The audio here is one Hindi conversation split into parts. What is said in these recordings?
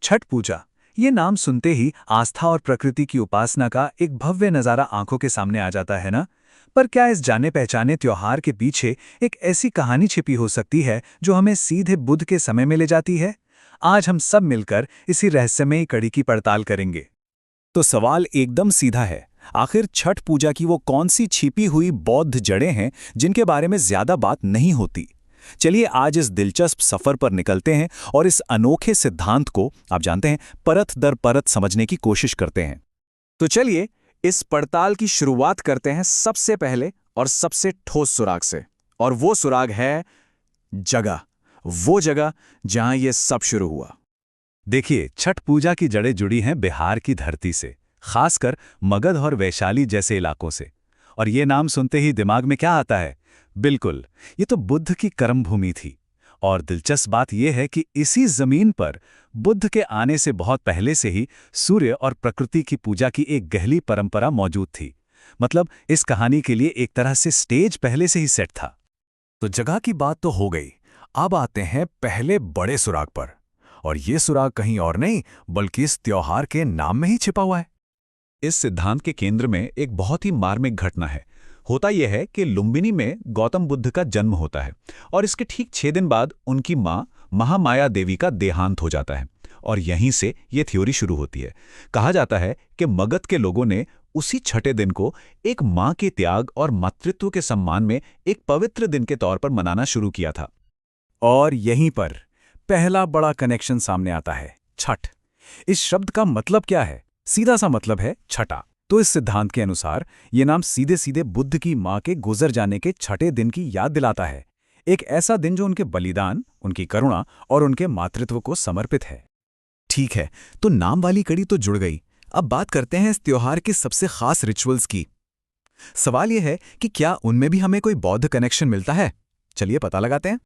छठ पूजा, ये नाम सुनते ही आस्था और प्रकृति की उपासना का एक भव्य नज़ारा आंखों के सामने आ जाता है ना। पर क्या इस जाने पहचाने त्योहार के पीछे एक ऐसी कहानी छिपी हो सकती है जो हमें सीधे बुद्ध के समय में ले जाती है? आज हम सब मिलकर इसी रहस्यमयी कड़ी की पड़ताल करेंगे। तो सवाल एकदम सीधा है। आखिर छठ पूजा की वो कौन सी छिपी हुई बौद्ध जड़ें हैं जिनके बारे में ज्यादा बात नहीं होती? चलिए आज इस दिलचस्प सफर पर निकलते हैं और इस अनोखे सिद्धांत को, आप जानते हैं, परत दर परत समझने की कोशिश करते हैं। तो चलिए इस पड़ताल की शुरुआत करते हैं सबसे पहले और सबसे ठोस सुराग से। और वो सुराग है जगह, वो जगह जहां ये सब शुरू हुआ। देखिए, छठ पूजा की जड़ें जुड़ी हैं बिहार की धरती से, खासकर मगध और वैशाली जैसे इलाकों से। और ये नाम सुनते ही दिमाग में क्या आता है? बिल्कुल, ये तो बुद्ध की कर्मभूमि थी। और दिलचस्प बात यह है कि इसी जमीन पर बुद्ध के आने से बहुत पहले से ही सूर्य और प्रकृति की पूजा की एक गहरी परंपरा मौजूद थी। मतलब इस कहानी के लिए एक तरह से स्टेज पहले से ही सेट था। तो जगह की बात तो हो गई, अब आते हैं पहले बड़े सुराग पर। और ये सुराग कहीं और नहीं बल्कि इस त्योहार के नाम में ही छिपा हुआ है। इस सिद्धांत के केंद्र में एक बहुत ही मार्मिक घटना है। होता यह है कि लुम्बिनी में गौतम बुद्ध का जन्म होता है और इसके ठीक 6 दिन बाद उनकी मां महामाया देवी का देहांत हो जाता है। और यहीं से ये थ्योरी शुरू होती है। कहा जाता है कि मगध के लोगों ने उसी छठे दिन को एक मां के त्याग और मातृत्व के सम्मान में एक पवित्र दिन के तौर पर मनाना शुरू किया था। और यहीं पर पहला बड़ा कनेक्शन सामने आता है, छठ। इस शब्द का मतलब क्या है? सीधा सा मतलब है छठा। तो इस सिद्धांत के अनुसार ये नाम सीधे सीधे बुद्ध की मां के गुजर जाने के छठे दिन की याद दिलाता है। एक ऐसा दिन जो उनके बलिदान, उनकी करुणा और उनके मातृत्व को समर्पित है। ठीक है, तो नाम वाली कड़ी तो जुड़ गई। अब बात करते हैं इस त्योहार के सबसे खास रिचुअल्स की। सवाल यह है कि क्या उनमें भी हमें कोई बौद्ध कनेक्शन मिलता है? चलिए पता लगाते हैं।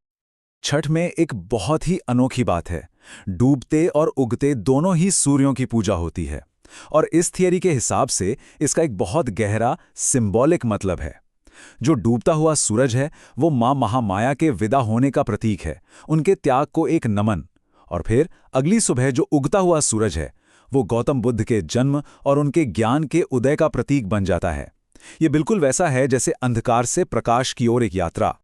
छठ में एक बहुत ही अनोखी बात है। डूबते और उगते दोनों ही सूर्यों की पूजा होती है। और इस थियरी के हिसाब से इसका एक बहुत गहरा सिंबॉलिक मतलब है। जो डूबता हुआ सूरज है वो मां महामाया के विदा होने का प्रतीक है, उनके त्याग को एक नमन। और फिर अगली सुबह जो उगता हुआ सूरज है वो गौतम बुद्ध के जन्म और उनके ज्ञान के उदय का प्रतीक बन जाता है। ये बिल्कुल वैसा है जैसे अंधकार से प्रकाश की ओर एक यात्रा।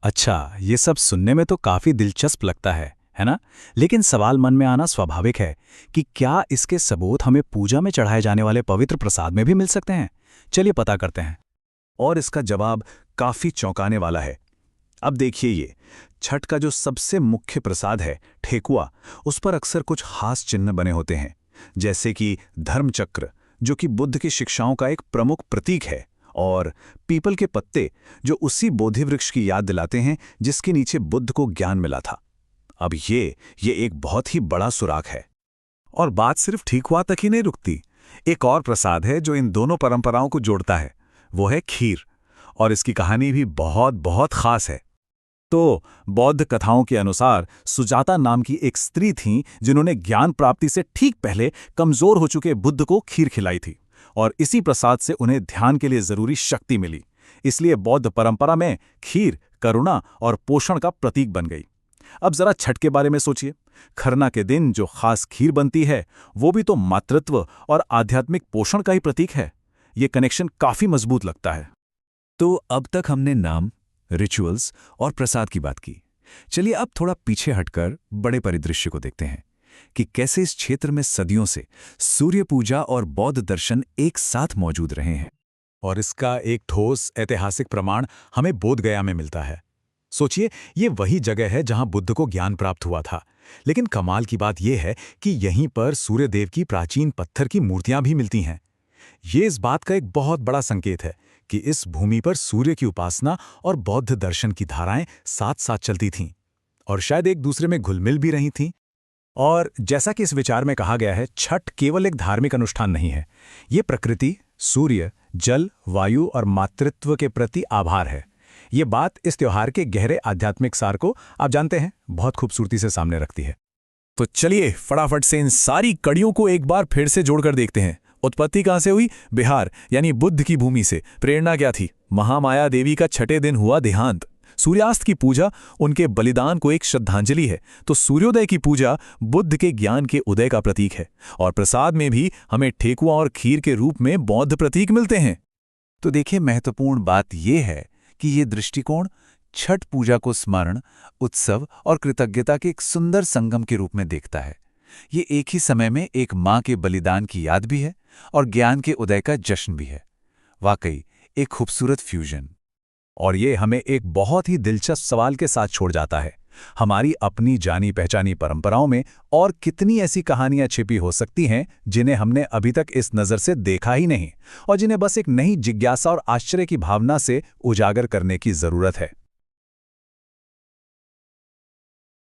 अच्छा, ये सब सुनने में तो काफी दिलचस्प लगता है ना? लेकिन सवाल मन में आना स्वाभाविक है कि क्या इसके सबूत हमें पूजा में चढ़ाए जाने वाले पवित्र प्रसाद में भी मिल सकते हैं? चलिए पता करते हैं। और इसका जवाब काफी चौंकाने वाला है। अब देखिए, ये छठ का जो सबसे मुख्य प्रसाद है, ठेकुआ, उस पर अक्सर कुछ खास चिन्ह बने होते हैं, जैसे कि धर्मचक्र, जो कि बुद्ध की शिक्षाओं का एक प्रमुख प्रतीक है, और पीपल के पत्ते, जो उसी बोधि वृक्ष की याद दिलाते हैं जिसके नीचे बुद्ध को ज्ञान मिला था। अब ये एक बहुत ही बड़ा सुराग है। और बात सिर्फ ठेकुआ तक ही नहीं रुकती। एक और प्रसाद है जो इन दोनों परंपराओं को जोड़ता है, वो है खीर। और इसकी कहानी भी बहुत बहुत खास है। तो बौद्ध कथाओं के अनुसार सुजाता नाम की एक स्त्री थीं जिन्होंने ज्ञान प्राप्ति से ठीक पहले कमजोर हो चुके बुद्ध को खीर खिलाई थी। और इसी प्रसाद से उन्हें ध्यान के लिए जरूरी शक्ति मिली। इसलिए बौद्ध परंपरा में खीर करुणा और पोषण का प्रतीक बन गई। अब जरा छठ के बारे में सोचिए। खरना के दिन जो खास खीर बनती है वो भी तो मातृत्व और आध्यात्मिक पोषण का ही प्रतीक है। ये कनेक्शन काफी मजबूत लगता है। तो अब तक हमने नाम, रिचुअल्स और प्रसाद की बात की। चलिए अब थोड़ा पीछे हटकर बड़े परिदृश्य को देखते हैं कि कैसे इस क्षेत्र में सदियों से सूर्य पूजा और बौद्ध दर्शन एक साथ मौजूद रहे हैं। और इसका एक ठोस ऐतिहासिक प्रमाण हमें बोधगया में मिलता है। सोचिए, ये वही जगह है जहां बुद्ध को ज्ञान प्राप्त हुआ था। लेकिन कमाल की बात यह है कि यहीं पर सूर्यदेव की प्राचीन पत्थर की मूर्तियां भी मिलती हैं। ये इस बात का एक बहुत बड़ा संकेत है कि इस भूमि पर सूर्य की उपासना और बौद्ध दर्शन की धाराएं साथ साथ चलती थीं और शायद एक दूसरे में घुल-मिल भी रही थीं। और जैसा कि इस विचार में कहा गया है, छठ केवल एक धार्मिक अनुष्ठान नहीं है। ये प्रकृति, सूर्य, जल, वायु और मातृत्व के प्रति आभार है। ये बात इस त्योहार के गहरे आध्यात्मिक सार को, आप जानते हैं, बहुत खूबसूरती से सामने रखती है। तो चलिए फटाफट से इन सारी कड़ियों को एक बार फिर से जोड़कर देखते हैं। उत्पत्ति कहां से हुई? बिहार यानी बुद्ध की भूमि से। प्रेरणा क्या थी? महामाया देवी का छठे दिन हुआ देहांत। सूर्यास्त की पूजा उनके बलिदान को एक श्रद्धांजलि है, तो सूर्योदय की पूजा बुद्ध के ज्ञान के उदय का प्रतीक है। और प्रसाद में भी हमें ठेकुआ और खीर के रूप में बौद्ध प्रतीक मिलते हैं। तो देखिए, महत्वपूर्ण बात यह है कि ये दृष्टिकोण छठ पूजा को स्मरण, उत्सव और कृतज्ञता के एक सुंदर संगम के रूप में देखता है। ये एक ही समय में एक माँ के बलिदान की याद भी है और ज्ञान के उदय का जश्न भी है। वाकई एक खूबसूरत फ्यूजन। और ये हमें एक बहुत ही दिलचस्प सवाल के साथ छोड़ जाता है। हमारी अपनी जानी पहचानी परंपराओं में और कितनी ऐसी कहानियां छिपी हो सकती हैं जिन्हें हमने अभी तक इस नज़र से देखा ही नहीं, और जिन्हें बस एक नई जिज्ञासा और आश्चर्य की भावना से उजागर करने की ज़रूरत है।